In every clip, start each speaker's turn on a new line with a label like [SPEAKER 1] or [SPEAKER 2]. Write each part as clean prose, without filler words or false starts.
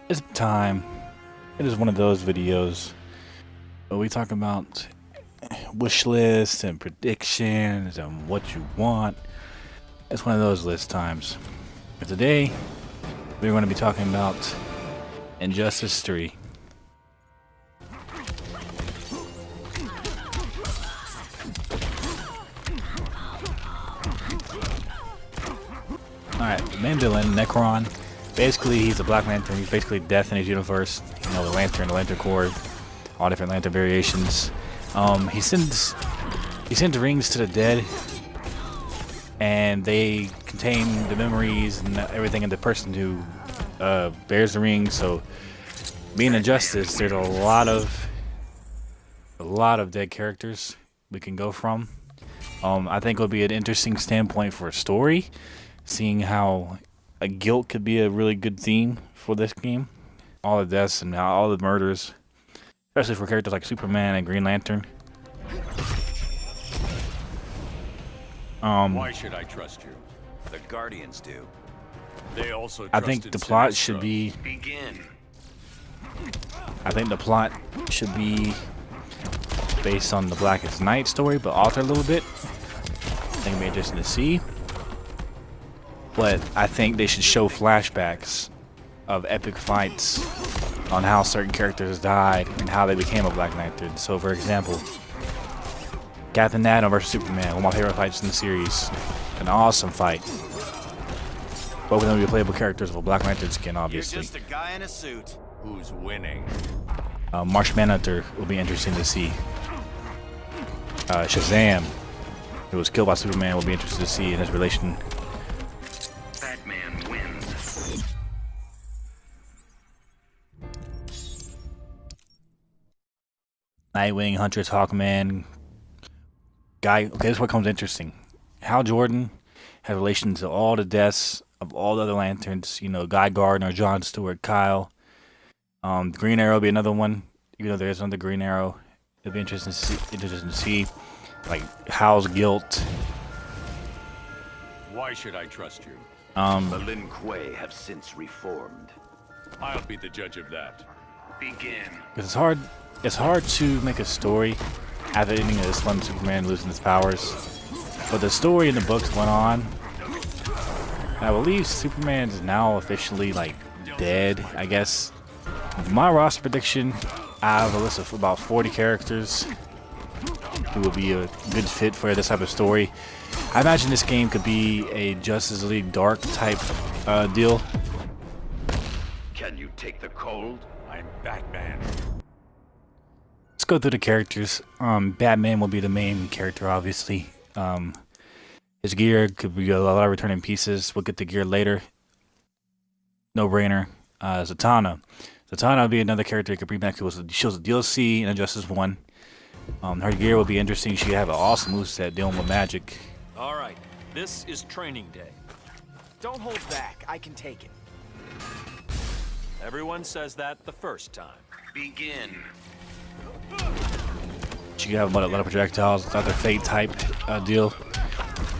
[SPEAKER 1] It's time. It is one of those videos where we talk about wish lists and predictions and what you want. It's one of those list times. But today, we're going to be talking about Injustice 3. Alright, the main villain, Necron. Basically, he's a Black Lantern. He's basically death in his universe. You know, the Lantern Corps, all different Lantern variations. He sends rings to the dead, and they contain the memories and everything of the person who bears the ring. So, being Injustice, there's a lot of dead characters we can go from. I think it'll be an interesting standpoint for a story, seeing how guilt could be a really good theme for this game. All the deaths and all the murders, especially for characters like Superman and Green Lantern.
[SPEAKER 2] Why should I trust you?
[SPEAKER 3] The Guardians do.
[SPEAKER 2] They also
[SPEAKER 1] I think the plot should be.
[SPEAKER 3] Begin.
[SPEAKER 1] I think the plot should be based on the Blackest Night story, but altered a little bit. I think it'd be interesting to see. But I think they should show flashbacks of epic fights on how certain characters died and how they became a Black Lantern. So, for example, Captain Atom vs. Superman, one of my favorite fights in the series. An awesome fight. Both of them will be playable characters with a Black Lantern skin, obviously.
[SPEAKER 3] You're just a guy in a suit.
[SPEAKER 2] Who's winning?
[SPEAKER 1] Martian Manhunter will be interesting to see. Shazam, who was killed by Superman, will be interesting to see in his relation.
[SPEAKER 3] Batman wins.
[SPEAKER 1] Nightwing, Huntress, Hawkman, Guy. Okay, this is what comes interesting. Hal Jordan had relation to all the deaths of all the other Lanterns. You know, Guy Gardner, John Stewart, Kyle. Green Arrow will be another one. Even though there is another Green Arrow, it'll be interesting to see, like Hal's guilt.
[SPEAKER 2] Why should I trust you?
[SPEAKER 3] The Lin Kuei have since reformed.
[SPEAKER 2] I'll be the judge of that.
[SPEAKER 3] Begin.
[SPEAKER 1] Because it's hard to make a story after ending of Slim Superman losing his powers. But the story in the books went on. I believe Superman is now officially like dead, I guess. My roster prediction, I have a list of about 40 characters who will be a good fit for this type of story. I imagine this game could be a Justice League Dark type deal.
[SPEAKER 3] Can you take the cold?
[SPEAKER 2] I'm Batman.
[SPEAKER 1] Let's go through the characters. Batman will be the main character, obviously. His gear could be a lot of returning pieces. We'll get the gear later. No brainer. Zatanna. Zatanna will be another character you could bring back to us. She was a DLC in Injustice 1. Her gear will be interesting. She have an awesome moveset dealing with magic.
[SPEAKER 4] All right, this is training day. Don't hold back. I can take it. Everyone says that the first time.
[SPEAKER 3] Begin.
[SPEAKER 1] She can have a lot of projectiles. Another Fate type deal.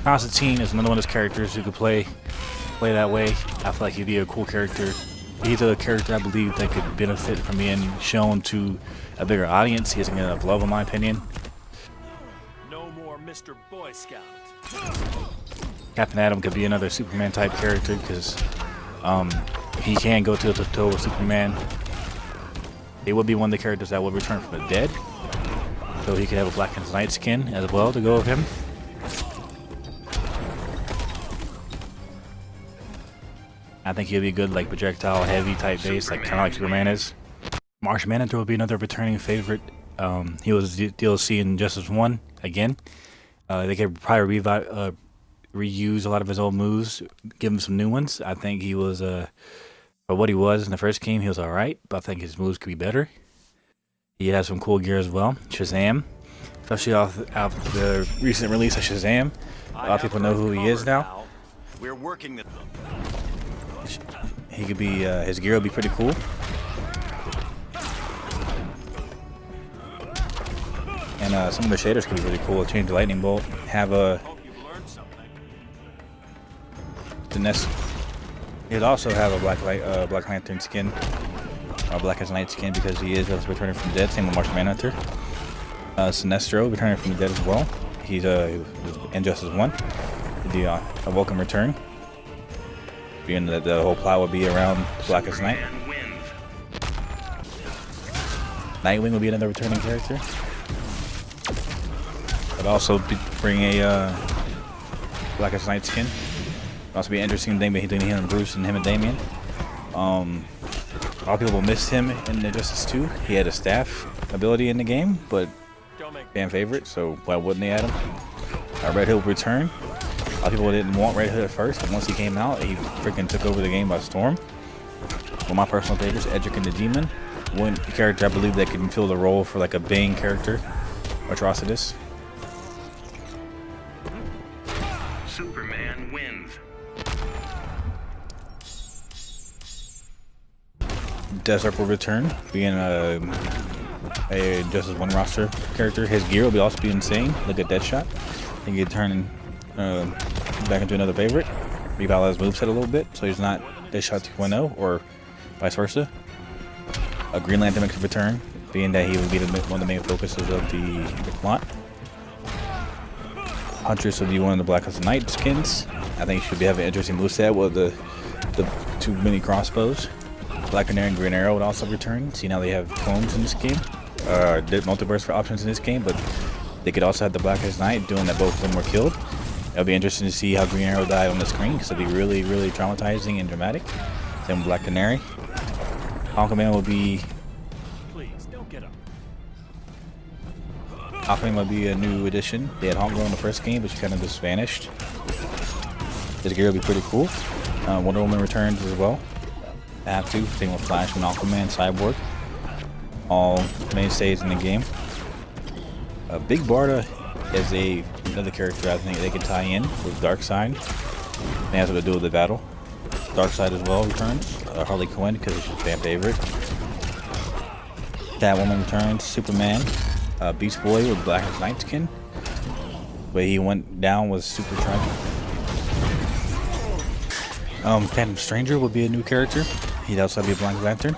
[SPEAKER 1] Constantine is another one of those characters who could play that way. I feel like he'd be a cool character. He's a character I believe that could benefit from being shown to a bigger audience. He doesn't get enough love, in my opinion.
[SPEAKER 4] No more Mr. Boy Scout.
[SPEAKER 1] Captain Atom could be another Superman type character because he can go toe to toe with Superman. He would be one of the characters that would return from the dead, so he could have a Blackest Night skin as well to go with him. I think he'll be good, like projectile heavy type base, like kind of like Superman is. Martian Manhunter will be another returning favorite. He was DLC in Justice 1 again. They could probably reuse a lot of his old moves, give him some new ones. I think he was, for what he was in the first game, he was alright, but I think his moves could be better. He has some cool gear as well. Shazam, especially off the recent release of Shazam. A lot of people know who he is now.
[SPEAKER 3] We're working the...
[SPEAKER 1] He could be, his gear will be pretty cool. And some of the shaders could be really cool. Change the lightning bolt. Have a the nest. He'd also have a Black Lantern skin. Blackest Night skin because he is returning from the dead. Same with Martian Manhunter. Sinestro returning from the dead as well. He's Injustice 1. A welcome return. Being that the whole plot will be around Blackest Night. Nightwing will be another returning character. But also bring a Blackest Night skin. It'll also be an interesting thing between him and Bruce and him and Damian. A lot of people missed him in Injustice 2. He had a staff ability in the game, but fan favorite, so why wouldn't they add him? Red Hood will return. A lot of people didn't want Red Hood at first, but once he came out, he freaking took over the game by storm. One of my personal favorites, Edric and the Demon. One character I believe that can fill the role for like a Bane character, Atrocitus.
[SPEAKER 3] Superman wins.
[SPEAKER 1] Deathstroke will return, being a Justice 1 roster character. His gear will be also be insane. Look at Deadshot. I think he'd turn back into another favorite. Revalid his moveset a little bit, so he's not Deadshot 2.0 or vice versa. A Green Lantern makes a return, being that he would be one of the main focuses of the plot. Huntress will be one of the Blackest Night skins. I think he should be having an interesting moveset with the two mini crossbows. Black Canary and Green Arrow would also return. See, now they have clones in this game. Multiverse for options in this game, but they could also have the Blackest Night, doing that both of them were killed. It'll be interesting to see how Green Arrow died on the screen, because it'll be really, really traumatizing and dramatic. Same with Black Canary. Aquaman will be...
[SPEAKER 4] Please, don't get up.
[SPEAKER 1] Aquaman will be a new addition. They had Hawkgirl in the first game, but she kind of just vanished. This gear will be pretty cool. Wonder Woman returns as well. Have to. Same with Flash and Aquaman, Cyborg. All mainstays in the game. Big Barda is another character I think they could tie in with Darkseid. It has to do with the battle. Darkseid as well returns. Harley Quinn because she's a fan favorite. Catwoman returns. Superman. Beast Boy with Blackest Night skin. The way he went down was super tragic. Phantom Stranger would be a new character. He'd also be a Black Lantern.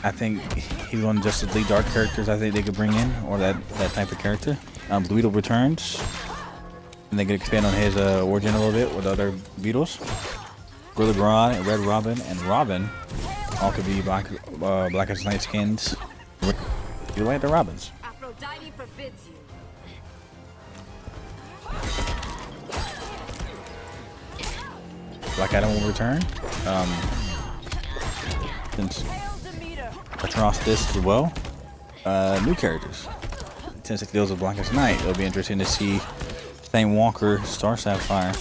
[SPEAKER 1] I think he's one of Justice League Dark characters I think they could bring in, or that type of character. Blue Beetle returns, and they could expand on his origin a little bit with other Beetles. Gorilla Grodd and Red Robin and Robin all could be Blackest Night skins. You like the Robins?
[SPEAKER 5] Aphrodite forbids you.
[SPEAKER 1] Black Adam will return. Since Atrocitus as well. New characters. Since it deals with Blackest Night, it'll be interesting to see Stain Walker, Star Sapphire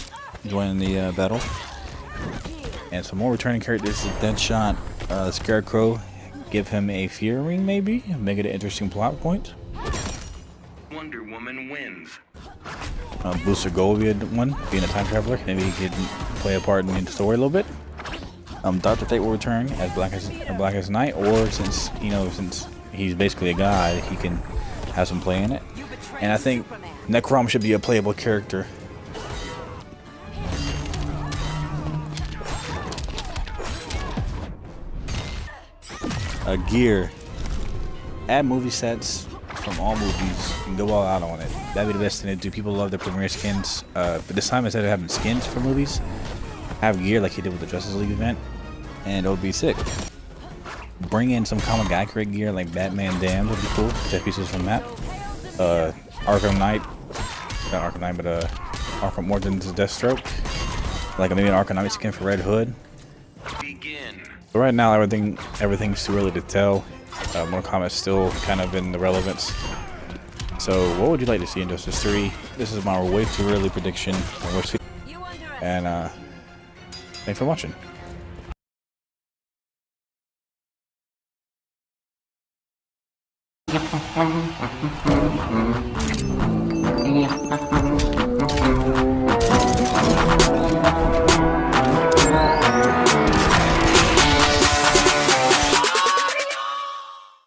[SPEAKER 1] joining the battle. And some more returning characters: Deadshot, Scarecrow. Give him a fear ring, maybe make it an interesting plot point.
[SPEAKER 3] Wonder Woman wins.
[SPEAKER 1] Booster Gold will be one, being a time traveler. Maybe he could play a part in the story a little bit. Dr. Fate will return as Blackest Night, or since he's basically a god, he can have some play in it. And I think Necrom should be a playable character. Gear. Add movie sets from all movies and go all out on it. That'd be the best thing to do. People love the premiere skins. But this time, instead of having skins for movies, have gear like he did with the Justice League event, and it would be sick. Bring in some common guy create gear like Batman Damned would be cool. Set pieces from that. Arkham Knight, not Arkham Knight, but Arkham Origins Deathstroke. Like maybe an Arkham Knight skin for Red Hood.
[SPEAKER 3] Begin.
[SPEAKER 1] So right now, everything's too early to tell. More comments still kind of in the relevance. So what would you like to see in Injustice 3? This is my way too early prediction. And thanks for watching.
[SPEAKER 6] Yeah.